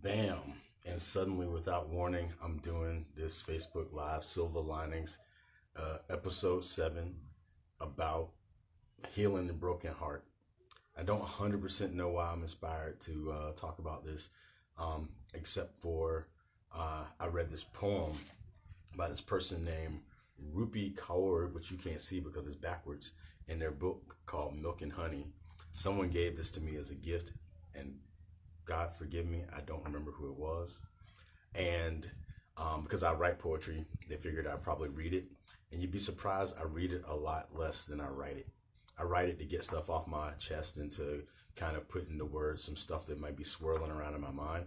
Bam. And suddenly, without warning, I'm doing this Facebook Live Silva Linings, episode 7 about healing the broken heart. I don't 100% know why I'm inspired to talk about this, except for I read this poem by this person named Rupi Kaur, which you can't see because it's backwards, in their book called Milk and Honey. Someone gave this to me as a gift, and God forgive me, I don't remember who it was. And because I write poetry, they figured I'd probably read it. And you'd be surprised, I read it a lot less than I write it. I write it to get stuff off my chest and to kind of put into words some stuff that might be swirling around in my mind.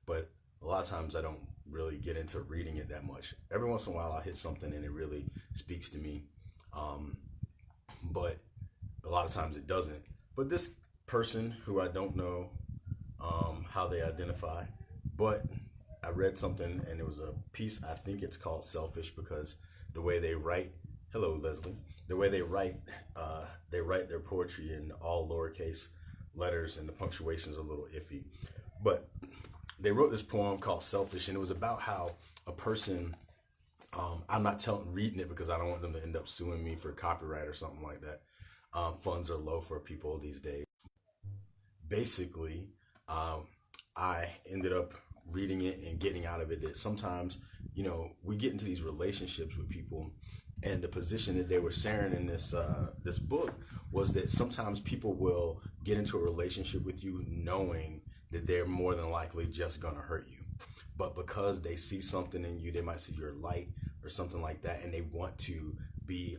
But a lot of times I don't really get into reading it that much. Every once in a while I'll hit something and it really speaks to me. But a lot of times it doesn't. But this person who I don't know how they identify, but I read something and it was a piece, I think it's called Selfish, because the way they write, hello Leslie, the way they write their poetry in all lowercase letters and the punctuation's a little iffy. But they wrote this poem called Selfish, and it was about how a person, I'm not reading it because I don't want them to end up suing me for copyright or something like that. Funds are low for people these days. Basically, I ended up reading it and getting out of it that sometimes, we get into these relationships with people, and the position that they were sharing in this book was that sometimes people will get into a relationship with you knowing that they're more than likely just gonna hurt you. But because they see something in you, they might see your light or something like that, and they want to be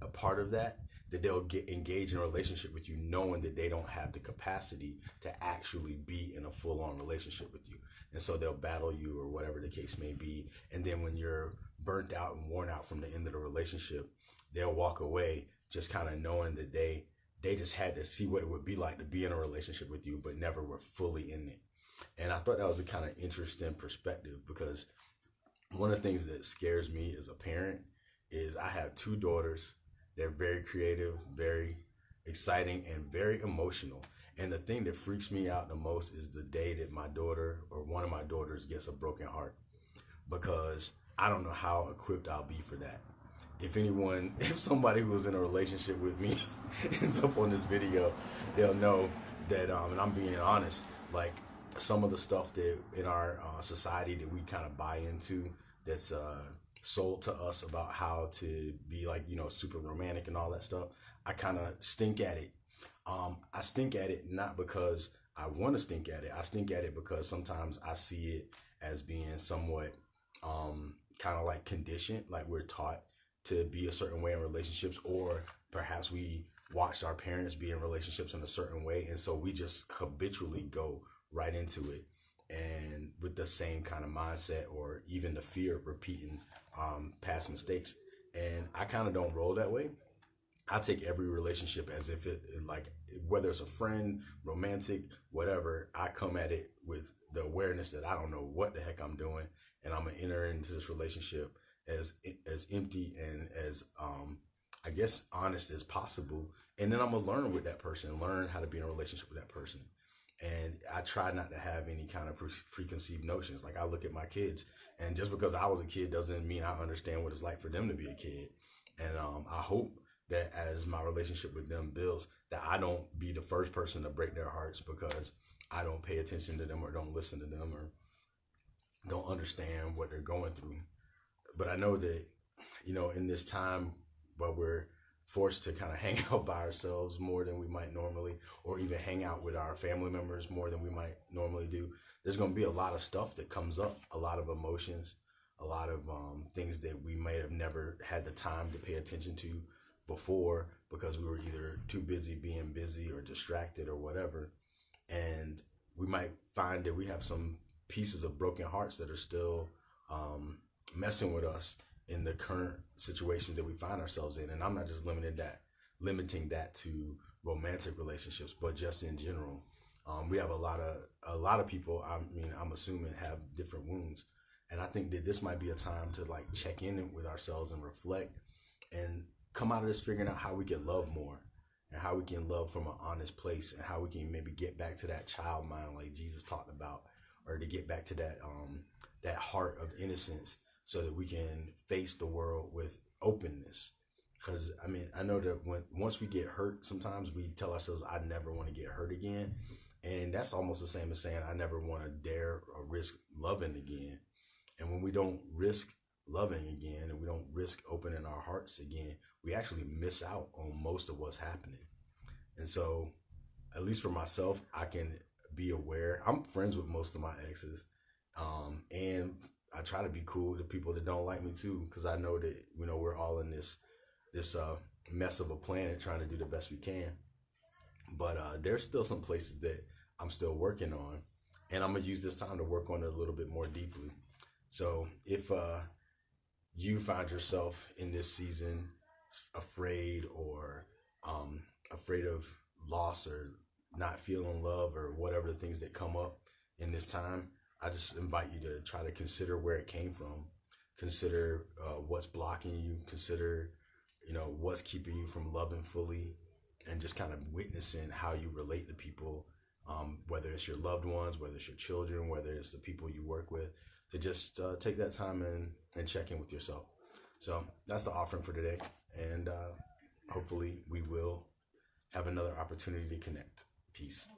a part of that, that they'll get engaged in a relationship with you knowing that they don't have the capacity to actually be in a full-on relationship with you. And so they'll battle you or whatever the case may be. And then when you're burnt out and worn out from the end of the relationship, they'll walk away just kind of knowing that they just had to see what it would be like to be in a relationship with you, but never were fully in it. And I thought that was a kind of interesting perspective, because one of the things that scares me as a parent is I have 2 daughters. They're very creative, very exciting, and very emotional. And the thing that freaks me out the most is the day that my daughter or one of my daughters gets a broken heart, because I don't know how equipped I'll be for that. If somebody who was in a relationship with me ends up on this video, they'll know that, and I'm being honest, like some of the stuff that in our society that we kind of buy into, that's sold to us about how to be like, super romantic and all that stuff, I kind of stink at it. I stink at it not because I want to stink at it. I stink at it because sometimes I see it as being somewhat kind of like conditioned, like we're taught to be a certain way in relationships, or perhaps we watched our parents be in relationships in a certain way, and so we just habitually go right into it, and with the same kind of mindset, or even the fear of repeating past mistakes. And I kind of don't roll that way. I take every relationship as if it, like, whether it's a friend, romantic, whatever, I come at it with the awareness that I don't know what the heck I'm doing, and I'm gonna enter into this relationship as empty and as I guess honest as possible, and then I'm gonna learn with that person, learn how to be in a relationship with that person. And I try not to have any kind of preconceived notions. Like, I look at my kids, and just because I was a kid doesn't mean I understand what it's like for them to be a kid. And I hope that as my relationship with them builds, that I don't be the first person to break their hearts because I don't pay attention to them or don't listen to them or don't understand what they're going through. But I know that, in this time where we're forced to kind of hang out by ourselves more than we might normally, or even hang out with our family members more than we might normally do, there's going to be a lot of stuff that comes up, a lot of emotions, a lot of things that we may have never had the time to pay attention to before, because we were either too busy being busy or distracted or whatever. And we might find that we have some pieces of broken hearts that are still messing with us in the current situations that we find ourselves in. And I'm not just limiting that to romantic relationships, but just in general. We have a lot of people, I'm assuming, have different wounds. And I think that this might be a time to like check in with ourselves and reflect and come out of this figuring out how we can love more, and how we can love from an honest place, and how we can maybe get back to that child mind like Jesus talked about, or to get back to that heart of innocence, so that we can face the world with openness. Because I mean, I know that once we get hurt, sometimes we tell ourselves, "I never want to get hurt again," and that's almost the same as saying, "I never want to dare or risk loving again." And when we don't risk loving again, and we don't risk opening our hearts again, we actually miss out on most of what's happening. And so, at least for myself, I can be aware. I'm friends with most of my exes, and I try to be cool with the people that don't like me too, because I know that we're all in this mess of a planet trying to do the best we can. But there's still some places that I'm still working on, and I'm gonna use this time to work on it a little bit more deeply. So if you find yourself in this season afraid, or afraid of loss, or not feeling love, or whatever the things that come up in this time, I just invite you to try to consider where it came from. Consider what's blocking you. Consider, what's keeping you from loving fully, and just kind of witnessing how you relate to people, whether it's your loved ones, whether it's your children, whether it's the people you work with, to just take that time and check in with yourself. So that's the offering for today. And hopefully we will have another opportunity to connect. Peace.